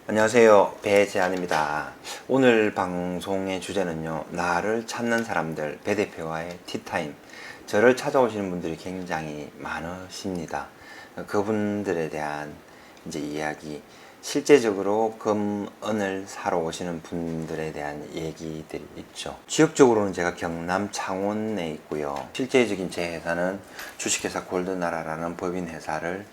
안녕하세요, 배재한입니다. 오늘 방송의 주제는요, 나를 찾는 사람들, 배 대표와의 티타임. 저를 찾아오시는 분들이 굉장히 많으십니다. 그분들에 대한 이제 이야기, 실제적으로 금은을 사러 오시는 분들에 대한 얘기들이 있죠. 지역적으로는 제가 경남 창원에 있고요. 실제적인 제 회사는 주식회사 골드나라라는 법인 회사를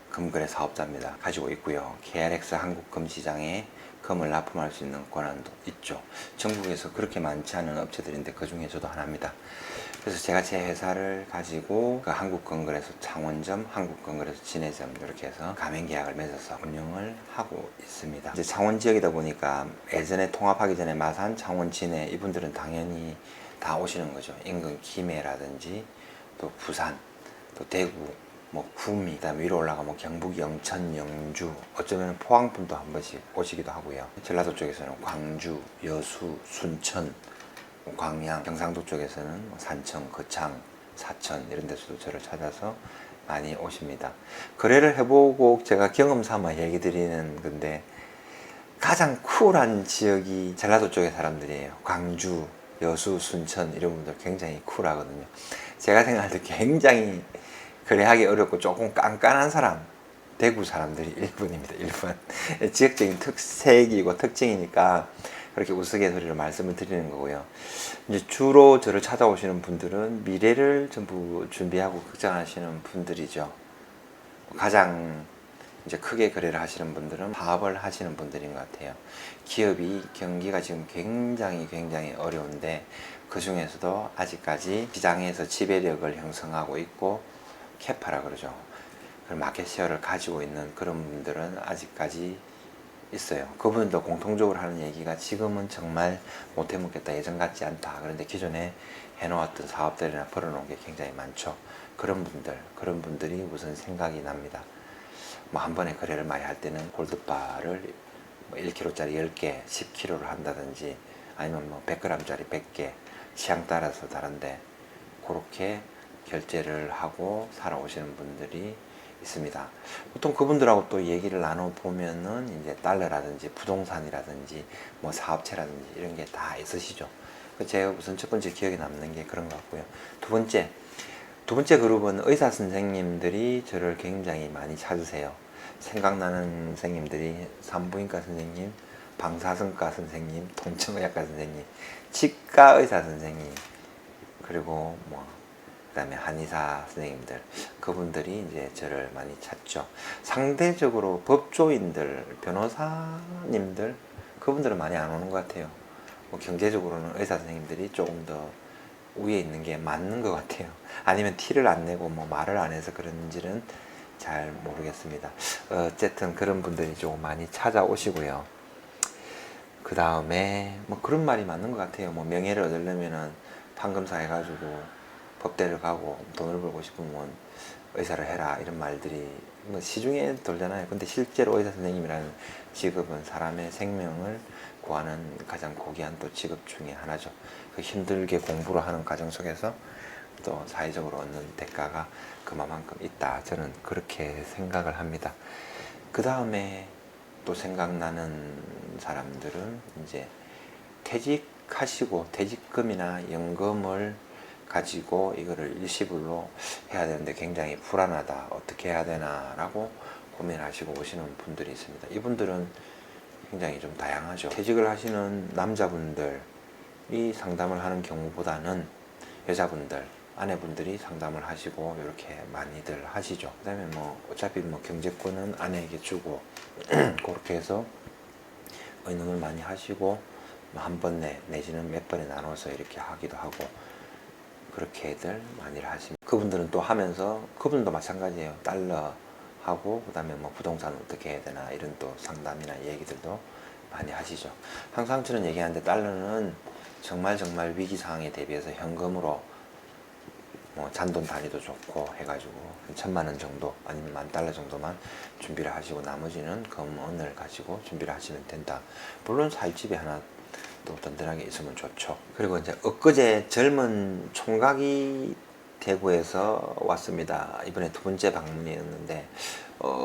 금거래 사업자입니다. 가지고 있고요. KRX 한국금시장에 금을 납품할 수 있는 권한도 있죠. 전국에서 그렇게 많지 않은 업체들인데 그 중에 저도 하나입니다. 그래서 제가 제 회사를 가지고 그 한국건설에서 창원점, 한국건설에서 진해점 이렇게 해서 가맹 계약을 맺어서 운영을 하고 있습니다. 이제 창원 지역이다 보니까 예전에 통합하기 전에 마산, 창원, 진해 이분들은 당연히 다 오시는 거죠. 인근 김해라든지 또 부산, 또 대구, 뭐 구미, 그다음에 위로 올라가 뭐 경북, 영천, 영주, 어쩌면 포항분도 한 번씩 오시기도 하고요. 전라도 쪽에서는 광주, 여수, 순천, 광양, 경상도 쪽에서는 산청, 거창, 사천 이런 데서도 저를 찾아서 많이 오십니다. 거래를 해보고 제가 경험 삼아 얘기 드리는 건데 가장 쿨한 지역이 전라도 쪽의 사람들이에요. 광주, 여수, 순천 이런 분들 굉장히 쿨하거든요. 제가 생각할 때 굉장히 거래하기 어렵고 조금 깐깐한 사람, 대구 사람들이 1분입니다. 1분. 지역적인 특색이고 특징이니까 그렇게 우스갯소리로 말씀을 드리는 거고요. 이제 주로 저를 찾아오시는 분들은 미래를 전부 준비하고 걱정하시는 분들이죠. 가장 이제 크게 거래를 하시는 분들은 사업을 하시는 분들인 것 같아요. 기업이 경기가 지금 굉장히 어려운데 그 중에서도 아직까지 시장에서 지배력을 형성하고 있고 캐파라 그러죠. 그 마켓쉐어를 가지고 있는 그런 분들은 아직까지 있어요. 그분도 공통적으로 하는 얘기가 지금은 정말 못 해먹겠다, 예전 같지 않다. 그런데 기존에 해놓았던 사업들이나 벌어놓은 게 굉장히 많죠. 그런 분들이 무슨 생각이 납니다. 뭐 한 번에 거래를 많이 할 때는 골드바를 뭐 1kg짜리 10개, 10kg를 한다든지 아니면 뭐 100g짜리 100개, 취향 따라서 다른데 그렇게 결제를 하고 살아오시는 분들이 있습니다. 보통 그분들하고 또 얘기를 나눠보면은 이제 달러라든지 부동산이라든지 뭐 사업체라든지 이런 게 다 있으시죠. 제가 우선 첫 번째 기억에 남는 게 그런 것 같고요. 두 번째 그룹은 의사 선생님들이 저를 굉장히 많이 찾으세요. 생각나는 선생님들이 산부인과 선생님, 방사선과 선생님, 통증의학과 선생님, 치과 의사 선생님, 그리고 뭐 그다음에 한의사 선생님들, 그분들이 이제 저를 많이 찾죠. 상대적으로 법조인들, 변호사님들, 그분들은 많이 안 오는 것 같아요. 뭐 경제적으로는 의사 선생님들이 조금 더 위에 있는 게 맞는 것 같아요. 아니면 티를 안 내고 뭐 말을 안 해서 그런지는 잘 모르겠습니다. 어쨌든 그런 분들이 조금 많이 찾아오시고요. 그 다음에 뭐 그런 말이 맞는 것 같아요. 뭐 명예를 얻으려면은 판검사 해가지고 법대를 가고 돈을 벌고 싶으면 의사를 해라 이런 말들이 뭐 시중에 돌잖아요. 근데 실제로 의사 선생님이라는 직업은 사람의 생명을 구하는 가장 고귀한 또 직업 중에 하나죠. 그 힘들게 공부를 하는 과정 속에서 또 사회적으로 얻는 대가가 그만큼 있다. 저는 그렇게 생각을 합니다. 그 다음에 또 생각나는 사람들은 이제 퇴직하시고 퇴직금이나 연금을 가지고 이거를 일시불로 해야 되는데 굉장히 불안하다. 어떻게 해야 되나 라고 고민하시고 오시는 분들이 있습니다. 이분들은 굉장히 좀 다양하죠. 퇴직을 하시는 남자분들이 상담을 하는 경우보다는 여자분들, 아내분들이 상담을 하시고 이렇게 많이들 하시죠. 그 다음에 뭐 어차피 뭐 경제권은 아내에게 주고 그렇게 해서 의논을 많이 하시고 뭐 한 번 내지는 몇 번에 나눠서 이렇게 하기도 하고 그렇게들 많이 하십니다. 그분들은 또 하면서 그분도 마찬가지예요. 달러 하고 그다음에 뭐 부동산 어떻게 해야 되나 이런 또 상담이나 얘기들도 많이 하시죠. 항상 저는 얘기하는데 달러는 정말 위기 상황에 대비해서 현금으로 뭐 잔돈 단위도 좋고 해가지고 한 1,000만 원 정도 아니면 $10,000 정도만 준비를 하시고 나머지는 금은을 가지고 준비를 하시면 된다. 물론 살집이 하나 또 든든하게 있으면 좋죠. 그리고 이제 엊그제 젊은 총각이 대구에서 왔습니다. 이번에 두 번째 방문이었는데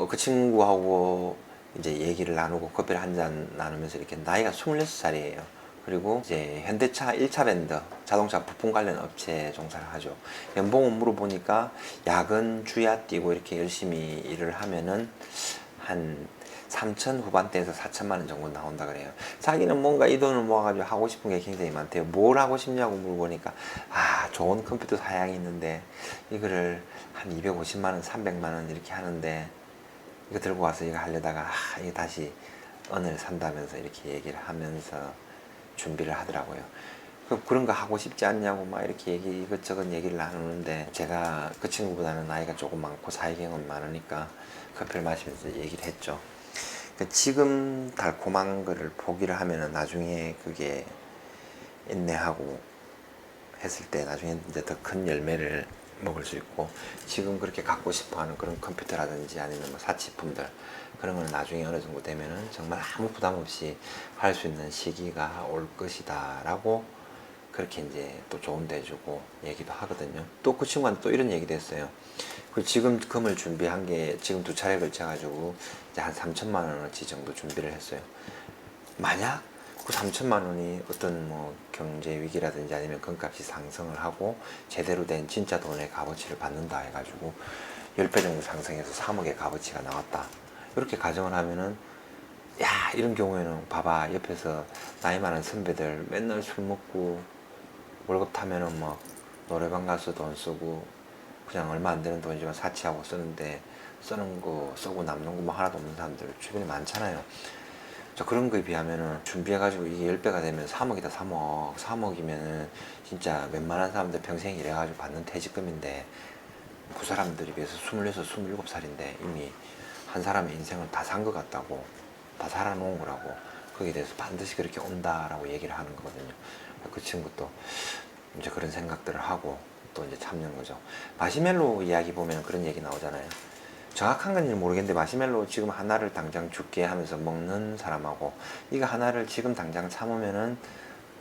그 친구하고 이제 얘기를 나누고 커피를 한 잔 나누면서 이렇게 나이가 26살이에요. 그리고 이제 현대차 1차 밴드 자동차 부품 관련 업체 종사를 하죠. 연봉을 물어보니까 야근 주야 뛰고 이렇게 열심히 일을 하면은 한 3천 후반대에서 4천만 원 정도 나온다 그래요. 자기는 뭔가 이 돈을 모아가지고 하고 싶은 게 굉장히 많대요. 뭘 하고 싶냐고 물어보니까 좋은 컴퓨터 사양이 있는데 이거를 한 250만 원, 300만 원 이렇게 하는데 이거 들고 와서 이거 하려다가 이거 다시 언을 산다면서 이렇게 얘기를 하면서 준비를 하더라고요. 그런 거 하고 싶지 않냐고 막 이렇게 이것저것 얘기를 나누는데 제가 그 친구보다는 나이가 조금 많고 사회 경험 많으니까 커피를 마시면서 얘기를 했죠. 지금 달콤한 거를 포기를 하면은 나중에 그게 인내하고 했을 때 나중에 이제 더 큰 열매를 먹을 수 있고, 지금 그렇게 갖고 싶어 하는 그런 컴퓨터라든지 아니면 뭐 사치품들 그런 거는 나중에 어느 정도 되면은 정말 아무 부담 없이 할 수 있는 시기가 올 것이다 라고 그렇게 이제 또 조언도 해주고 얘기도 하거든요. 또 그 친구한테 또 이런 얘기도 했어요. 그 지금 금을 준비한 게 지금 2차례 걸쳐가지고 이제 한 3천만 원어치 정도 준비를 했어요. 만약 그 3천만 원이 어떤 뭐 경제 위기라든지 아니면 금값이 상승을 하고 제대로 된 진짜 돈의 값어치를 받는다 해가지고 10배 정도 상승해서 3억의 값어치가 나왔다. 이렇게 가정을 하면은 이런 경우에는 봐봐, 옆에서 나이 많은 선배들 맨날 술 먹고 월급 타면은 뭐 노래방 가서 돈 쓰고 그냥 얼마 안 되는 돈이지만 사치하고 쓰는데 쓰는 거 쓰고 남는 거 뭐 하나도 없는 사람들 주변에 많잖아요. 그런 거에 비하면은 준비해가지고 이게 10배가 되면 3억이다. 3억이면은 진짜 웬만한 사람들 평생 일해가지고 받는 퇴직금인데 그 사람들에 비해서 26, 27살인데 이미 한 사람의 인생을 다 산 것 같다고, 다 살아놓은 거라고, 거기에 대해서 반드시 그렇게 온다라고 얘기를 하는 거거든요. 그 친구도 이제 그런 생각들을 하고 또 이제 참는 거죠. 마시멜로 이야기 보면 그런 얘기 나오잖아요. 정확한 건지 모르겠는데 마시멜로 지금 하나를 당장 죽게 하면서 먹는 사람하고 이거 하나를 지금 당장 참으면은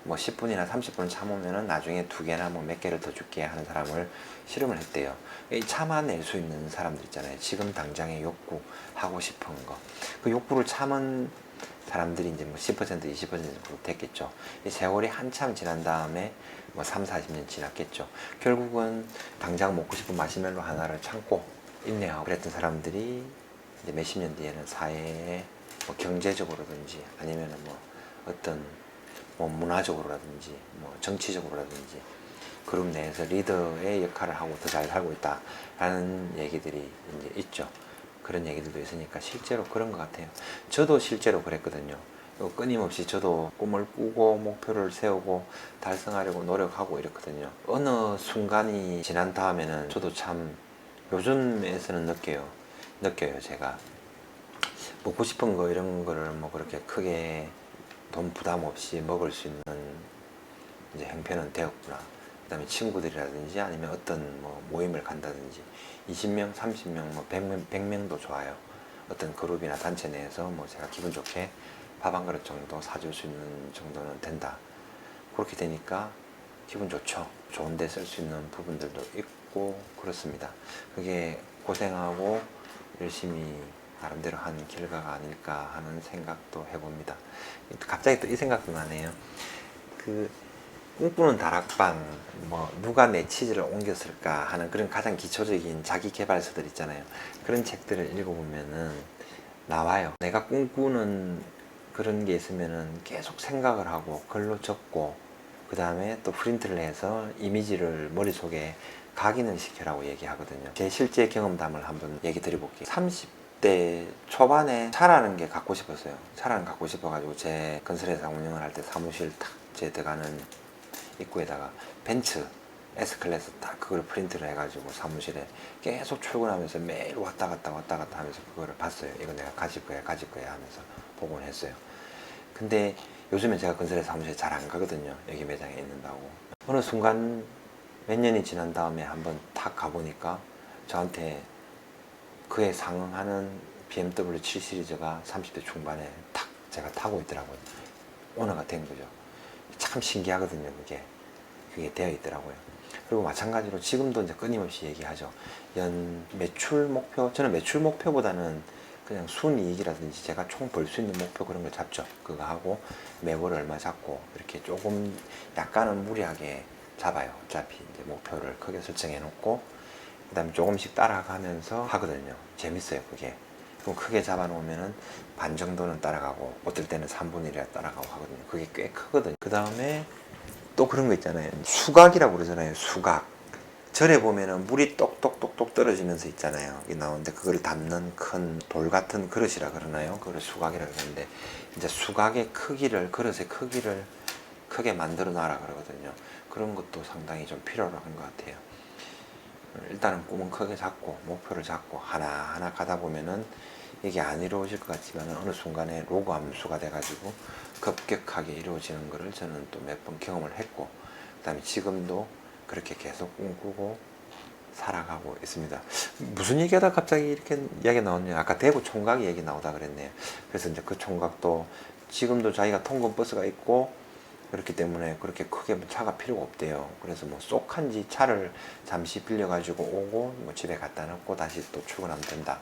뭐 10분이나 30분 참으면은 나중에 2개나 뭐 몇 개를 더 죽게 하는 사람을 실험을 했대요. 참아낼 수 있는 사람들 있잖아요. 지금 당장의 욕구, 하고 싶은 거. 그 욕구를 참은 사람들이 이제 뭐 10%, 20% 정도 됐겠죠. 이 세월이 한참 지난 다음에 뭐 3, 40년 지났겠죠. 결국은 당장 먹고 싶은 마시멜로 하나를 참고 인내하고 그랬던 사람들이 이제 몇십 년 뒤에는 사회에 뭐 경제적으로든지 아니면은 뭐 어떤 뭐 문화적으로라든지 뭐 정치적으로라든지 그룹 내에서 리더의 역할을 하고 더 잘 살고 있다라는 얘기들이 이제 있죠. 그런 얘기들도 있으니까 실제로 그런 것 같아요. 저도 실제로 그랬거든요. 끊임없이 저도 꿈을 꾸고 목표를 세우고 달성하려고 노력하고 이랬거든요. 어느 순간이 지난 다음에는 저도 참 요즘에서는 느껴요. 제가 먹고 싶은 거 이런 거를 뭐 그렇게 크게 돈 부담 없이 먹을 수 있는 이제 형편은 되었구나. 그다음에 친구들이라든지 아니면 어떤 뭐 모임을 간다든지 20명, 30명, 뭐 100명도 좋아요. 어떤 그룹이나 단체 내에서 뭐 제가 기분 좋게 밥 한 그릇 정도 사줄 수 있는 정도는 된다. 그렇게 되니까 기분 좋죠. 좋은데 쓸 수 있는 부분들도 있고 그렇습니다. 그게 고생하고 열심히 나름대로 한 결과가 아닐까 하는 생각도 해봅니다. 갑자기 또 이 생각도 나네요. 그 꿈꾸는 다락방, 뭐 누가 내 치즈를 옮겼을까 하는 그런 가장 기초적인 자기 개발서들 있잖아요. 그런 책들을 읽어보면은 나와요. 내가 꿈꾸는 그런 게 있으면은 계속 생각을 하고 글로 적고 그 다음에 또 프린트를 해서 이미지를 머릿속에 각인을 시켜라고 얘기하거든요. 제 실제 경험담을 한번 얘기 드려볼게요. 30대 초반에 차라는 게 갖고 싶었어요. 차라는 갖고 싶어가지고 제 건설회사 운영을 할 때 사무실 탁 제 들어가는 입구에다가 벤츠 S클래스 딱 그걸 프린트를 해가지고 사무실에 계속 출근하면서 매일 왔다 갔다 하면서 그거를 봤어요. 이거 내가 가질 거야 하면서 보곤 했어요. 근데 요즘에 제가 건설회 사무실에 잘 안 가거든요. 여기 매장에 있는다고. 어느 순간 몇 년이 지난 다음에 한번 탁 가보니까 저한테 그에 상응하는 BMW 7 시리즈가 30대 중반에 탁 제가 타고 있더라고요. 오너가 된 거죠. 참 신기하거든요. 그게 되어 있더라고요. 그리고 마찬가지로 지금도 이제 끊임없이 얘기하죠. 연 매출 목표, 저는 매출 목표보다는 그냥 순이익이라든지 제가 총 벌 수 있는 목표 그런 거 잡죠. 그거 하고 매월 얼마 잡고 이렇게 조금 약간은 무리하게 잡아요. 어차피 이제 목표를 크게 설정해 놓고 그다음에 조금씩 따라가면서 하거든요. 재밌어요, 그게. 그럼 크게 잡아 놓으면은 반 정도는 따라가고 어떨 때는 3분의 1이 따라가고 하거든요. 그게 꽤 크거든요. 그다음에 또 그런 거 있잖아요. 수각이라고 그러잖아요. 수각. 절에 보면은 물이 똑똑똑똑 떨어지면서 있잖아요. 이게 나오는데 그걸 담는 큰 돌 같은 그릇이라 그러나요? 그걸 수각이라 그러는데 이제 수각의 크기를 그릇의 크기를 크게 만들어 놔라 그러거든요. 그런 것도 상당히 좀 필요로 한 것 같아요. 일단은 꿈은 크게 잡고 목표를 잡고 하나하나 가다 보면은 이게 안 이루어질 것 같지만 어느 순간에 로그 함수가 돼가지고 급격하게 이루어지는 것을 저는 또 몇 번 경험을 했고 그 다음에 지금도 그렇게 계속 꿈꾸고 살아가고 있습니다. 무슨 얘기하다 갑자기 이렇게 이야기 나왔냐? 아까 대구 총각 얘기 나오다 그랬네요. 그래서 이제 그 총각도 지금도 자기가 통근 버스가 있고 그렇기 때문에 그렇게 크게 차가 필요가 없대요. 그래서 뭐 쏙한지 차를 잠시 빌려가지고 오고 뭐 집에 갖다 놓고 다시 또 출근하면 된다.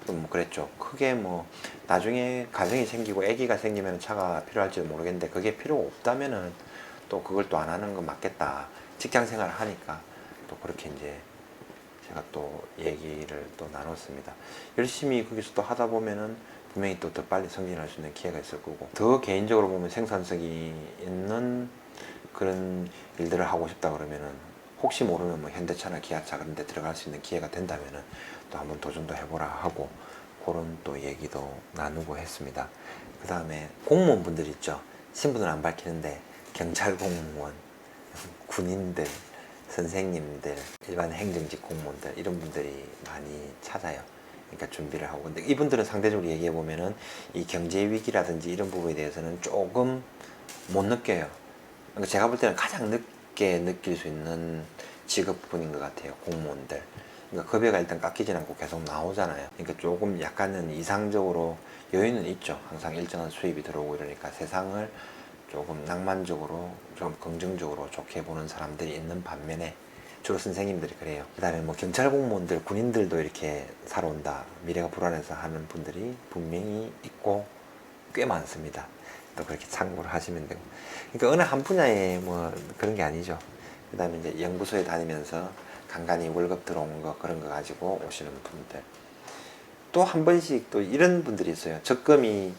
뭐 그랬죠. 크게 뭐 나중에 가정이 생기고 아기가 생기면 차가 필요할지도 모르겠는데 그게 필요가 없다면은 또 그걸 또 안 하는 건 맞겠다. 직장 생활을 하니까 또 그렇게 이제 제가 또 얘기를 또 나눴습니다. 열심히 거기서 또 하다 보면은 분명히 또 더 빨리 승진할 수 있는 기회가 있을 거고 더 개인적으로 보면 생산성이 있는 그런 일들을 하고 싶다 그러면은 혹시 모르면 뭐 현대차나 기아차 그런 데 들어갈 수 있는 기회가 된다면은 또 한번 도전도 해보라 하고 그런 또 얘기도 나누고 했습니다. 그 다음에 공무원분들 있죠. 신분을 안 밝히는데 경찰 공무원, 군인들, 선생님들, 일반 행정직 공무원들 이런 분들이 많이 찾아요. 그러니까 준비를 하고 근데 이분들은 상대적으로 얘기해 보면은 이 경제 위기라든지 이런 부분에 대해서는 조금 못 느껴요. 그러니까 제가 볼 때는 가장 늦게 느낄 수 있는 직업군인 것 같아요. 공무원들. 그러니까 급여가 일단 깎이진 않고 계속 나오잖아요. 그러니까 조금 약간은 이상적으로 여유는 있죠. 항상 일정한 수입이 들어오고 이러니까 세상을 조금 낭만적으로 좀 긍정적으로 좋게 보는 사람들이 있는 반면에 주로 선생님들이 그래요. 그 다음에 뭐 경찰 공무원들, 군인들도 이렇게 살아온다. 미래가 불안해서 하는 분들이 분명히 있고 꽤 많습니다. 또 그렇게 참고를 하시면 되고. 그러니까 어느 한 분야에 뭐 그런 게 아니죠. 그 다음에 이제 연구소에 다니면서 간간히 월급 들어온 거 그런 거 가지고 오시는 분들. 또 한 번씩 또 이런 분들이 있어요. 적금이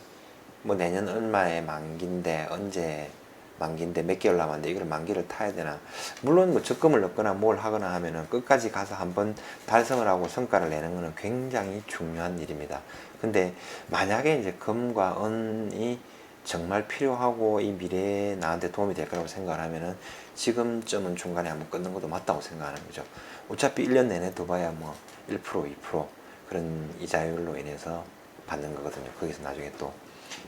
뭐 내년 얼마에 만기인데 언제 만기인데 몇 개월 남았는데 이걸 만기를 타야 되나. 물론 뭐 적금을 넣거나 뭘 하거나 하면은 끝까지 가서 한번 달성을 하고 성과를 내는 거는 굉장히 중요한 일입니다. 근데 만약에 이제 금과 은이 정말 필요하고 이 미래에 나한테 도움이 될 거라고 생각을 하면은 지금쯤은 중간에 한번 끊는 것도 맞다고 생각하는 거죠. 어차피 1년 내내 둬봐야 뭐 1%, 2% 그런 이자율로 인해서 받는 거거든요. 거기서 나중에 또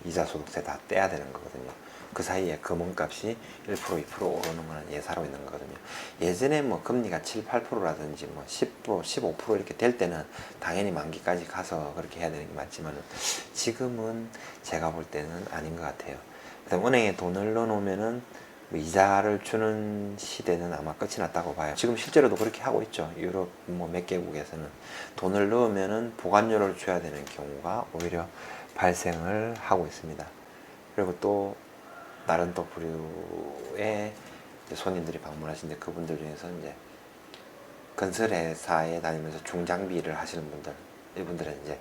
이자 소득세 다 떼야 되는 거거든요. 그 사이에 금은값이 1%, 2% 오르는 거는 예사로 있는 거거든요. 예전에 뭐 금리가 7, 8%라든지 뭐 10%, 15% 이렇게 될 때는 당연히 만기까지 가서 그렇게 해야 되는 게 맞지만 지금은 제가 볼 때는 아닌 것 같아요. 그다음 은행에 돈을 넣어놓으면은 뭐 이자를 주는 시대는 아마 끝이 났다고 봐요. 지금 실제로도 그렇게 하고 있죠. 유럽 뭐 몇 개국에서는 돈을 넣으면은 보관료를 줘야 되는 경우가 오히려 발생을 하고 있습니다. 그리고 또 다른 또 부류의 손님들이 방문하시는데 그분들 중에서 이제 건설회사에 다니면서 중장비 일을 하시는 분들 이분들은 이제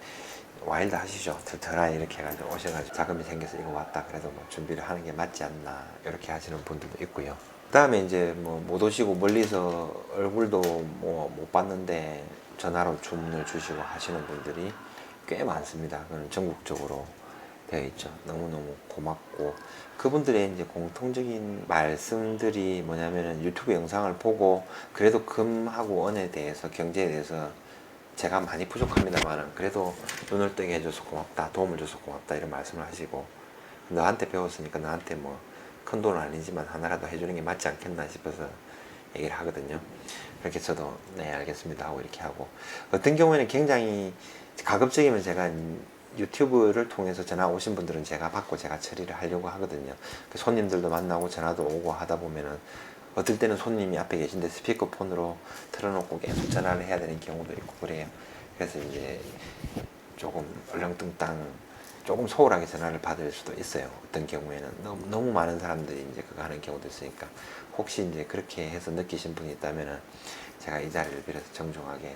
와일드 하시죠. 덜덜하게 이렇게 해가지고 오셔가지고 자금이 생겨서 이거 왔다 그래도 뭐 준비를 하는 게 맞지 않나 이렇게 하시는 분들도 있고요. 그 다음에 이제 뭐 못 오시고 멀리서 얼굴도 뭐 못 봤는데 전화로 주문을 주시고 하시는 분들이 꽤 많습니다. 그건 전국적으로 되어 있죠. 너무너무 고맙고 그분들의 이제 공통적인 말씀들이 뭐냐면은 유튜브 영상을 보고 그래도 금하고 은에 대해서 경제에 대해서 제가 많이 부족합니다만 그래도 눈을 뜨게 해줘서 고맙다, 도움을 줘서 고맙다 이런 말씀을 하시고 너한테 배웠으니까 나한테 뭐 큰 돈은 아니지만 하나라도 해주는 게 맞지 않겠나 싶어서 얘기를 하거든요. 그렇게 저도 네 알겠습니다 하고 이렇게 하고 어떤 경우에는 굉장히 가급적이면 제가 유튜브를 통해서 전화 오신 분들은 제가 받고 제가 처리를 하려고 하거든요. 손님들도 만나고 전화도 오고 하다 보면은 어떨 때는 손님이 앞에 계신데 스피커폰으로 틀어놓고 계속 전화를 해야 되는 경우도 있고 그래요. 그래서 이제 조금 얼렁뚱땅 조금 소홀하게 전화를 받을 수도 있어요. 어떤 경우에는 너무 많은 사람들이 이제 그거 하는 경우도 있으니까 혹시 이제 그렇게 해서 느끼신 분이 있다면은 제가 이 자리를 빌어서 정중하게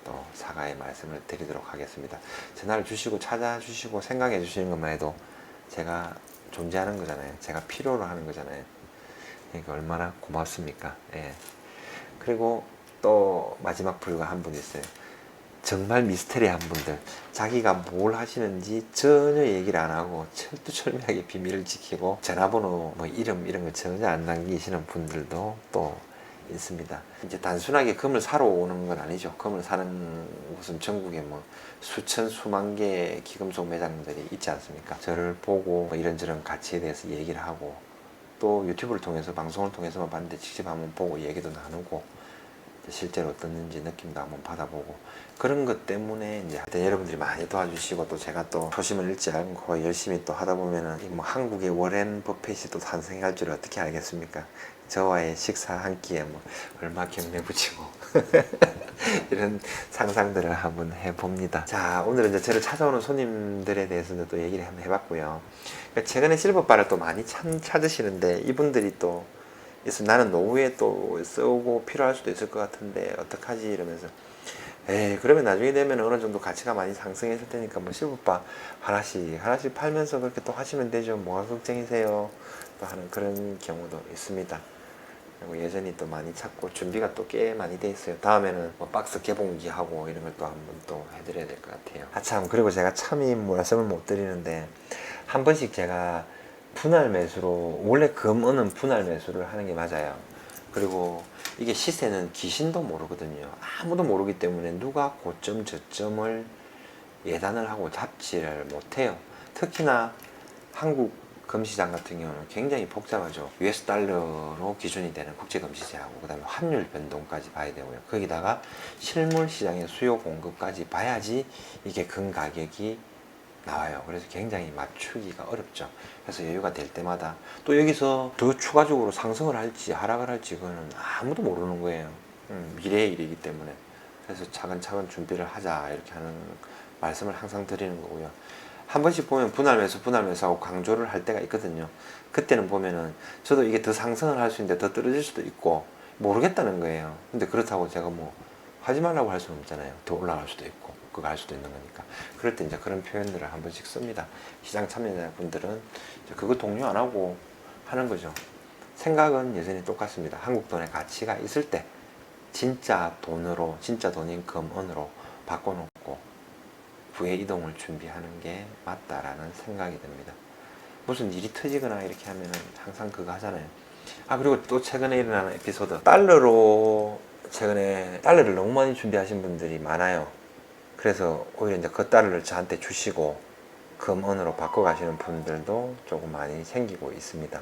또 사과의 말씀을 드리도록 하겠습니다. 전화를 주시고 찾아주시고 생각해 주시는 것만 해도 제가 존재하는 거잖아요. 제가 필요로 하는 거잖아요. 그러니까 얼마나 고맙습니까? 예. 그리고 또 마지막 불과 한 분 있어요. 정말 미스테리한 분들, 자기가 뭘 하시는지 전혀 얘기를 안 하고 철두철미하게 비밀을 지키고 전화번호, 뭐 이름 이런 거 전혀 안 남기시는 분들도 또 있습니다. 이제 단순하게 금을 사러 오는 건 아니죠. 금을 사는 곳은 전국에 뭐 수천 수만 개의 기금속 매장들이 있지 않습니까? 저를 보고 뭐 이런저런 가치에 대해서 얘기를 하고 또 유튜브를 통해서 방송을 통해서만 봤는데 직접 한번 보고 얘기도 나누고 실제로 어떻는지 느낌도 한번 받아보고 그런 것 때문에 이제 하여튼 여러분들이 많이 도와주시고 또 제가 또 초심을 잃지 않고 열심히 또 하다 보면은 뭐 한국의 워렌 버핏이 또 탄생할 줄 어떻게 알겠습니까? 저와의 식사 한 끼에 뭐 얼마 경매 붙이고 이런 상상들을 한번 해봅니다. 자, 오늘은 이제 저를 찾아오는 손님들에 대해서는 또 얘기를 한번 해봤고요. 그러니까 최근에 실버바를 또 많이 찾으시는데 이분들이 또 그래서 나는 노후에 또 쓰고 필요할 수도 있을 것 같은데 어떡하지 이러면서 에이 그러면 나중에 되면 어느 정도 가치가 많이 상승했을 테니까 뭐 실버바 하나씩 팔면서 그렇게 또 하시면 되죠. 뭐가 걱정이세요 또 하는 그런 경우도 있습니다. 그리고 여전히 또 많이 찾고 준비가 또 꽤 많이 돼 있어요. 다음에는 뭐 박스 개봉기 하고 이런 걸 또 한번 또 해드려야 될 것 같아요. 참 그리고 제가 참이 말씀을 못 드리는데 한 번씩 제가 분할 매수로 원래 금은은 분할 매수를 하는 게 맞아요. 그리고 이게 시세는 귀신도 모르거든요. 아무도 모르기 때문에 누가 고점 저점을 예단을 하고 잡지를 못해요. 특히나 한국 금시장 같은 경우는 굉장히 복잡하죠. US 달러로 기준이 되는 국제 금시세하고 그다음에 환율 변동까지 봐야 되고요. 거기다가 실물 시장의 수요 공급까지 봐야지 이게 금 가격이 나와요. 그래서 굉장히 맞추기가 어렵죠. 그래서 여유가 될 때마다 또 여기서 더 추가적으로 상승을 할지 하락을 할지 그거는 아무도 모르는 거예요. 미래의 일이기 때문에. 그래서 차근차근 준비를 하자 이렇게 하는 말씀을 항상 드리는 거고요. 한 번씩 보면 분할 매수하고 강조를 할 때가 있거든요. 그때는 보면은 저도 이게 더 상승을 할 수 있는데 더 떨어질 수도 있고 모르겠다는 거예요. 근데 그렇다고 제가 뭐 하지 말라고 할 수는 없잖아요. 더 올라갈 수도 있고 그거 할 수도 있는 거니까. 그럴 때 이제 그런 표현들을 한 번씩 씁니다. 시장 참여자분들은 그거 동요 안 하고 하는 거죠. 생각은 여전히 똑같습니다. 한국 돈의 가치가 있을 때 진짜 돈으로 진짜 돈인 금원으로 바꿔놓고 부의 이동을 준비하는 게 맞다라는 생각이 듭니다. 무슨 일이 터지거나 이렇게 하면은 항상 그거 하잖아요. 그리고 또 최근에 일어나는 에피소드 달러로 최근에 달러를 너무 많이 준비하신 분들이 많아요. 그래서 오히려 이제 그 달러를 저한테 주시고 금원으로 바꿔 가시는 분들도 조금 많이 생기고 있습니다.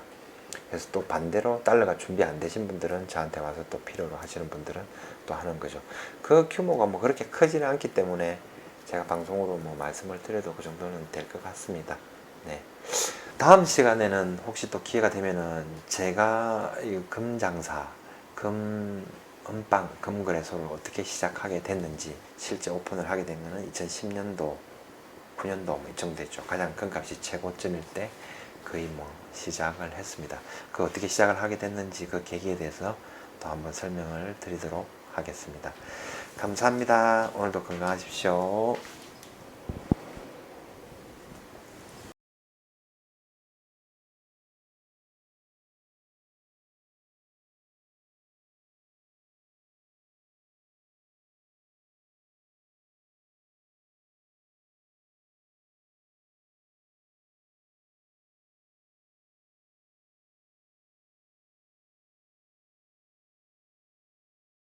그래서 또 반대로 달러가 준비 안 되신 분들은 저한테 와서 또 필요로 하시는 분들은 또 하는 거죠. 그 규모가 뭐 그렇게 크지는 않기 때문에 제가 방송으로 뭐 말씀을 드려도 그 정도는 될 것 같습니다. 네. 다음 시간에는 혹시 또 기회가 되면은 제가 이 금장사, 은빵, 금거래소를 어떻게 시작하게 됐는지 실제 오픈을 하게 된 거는 2010년도, 9년도 뭐 이쯤 됐죠. 가장 금값이 최고점일 때 거의 뭐 시작을 했습니다. 그 어떻게 시작을 하게 됐는지 그 계기에 대해서 또 한번 설명을 드리도록 하겠습니다. 감사합니다. 오늘도 건강하십시오.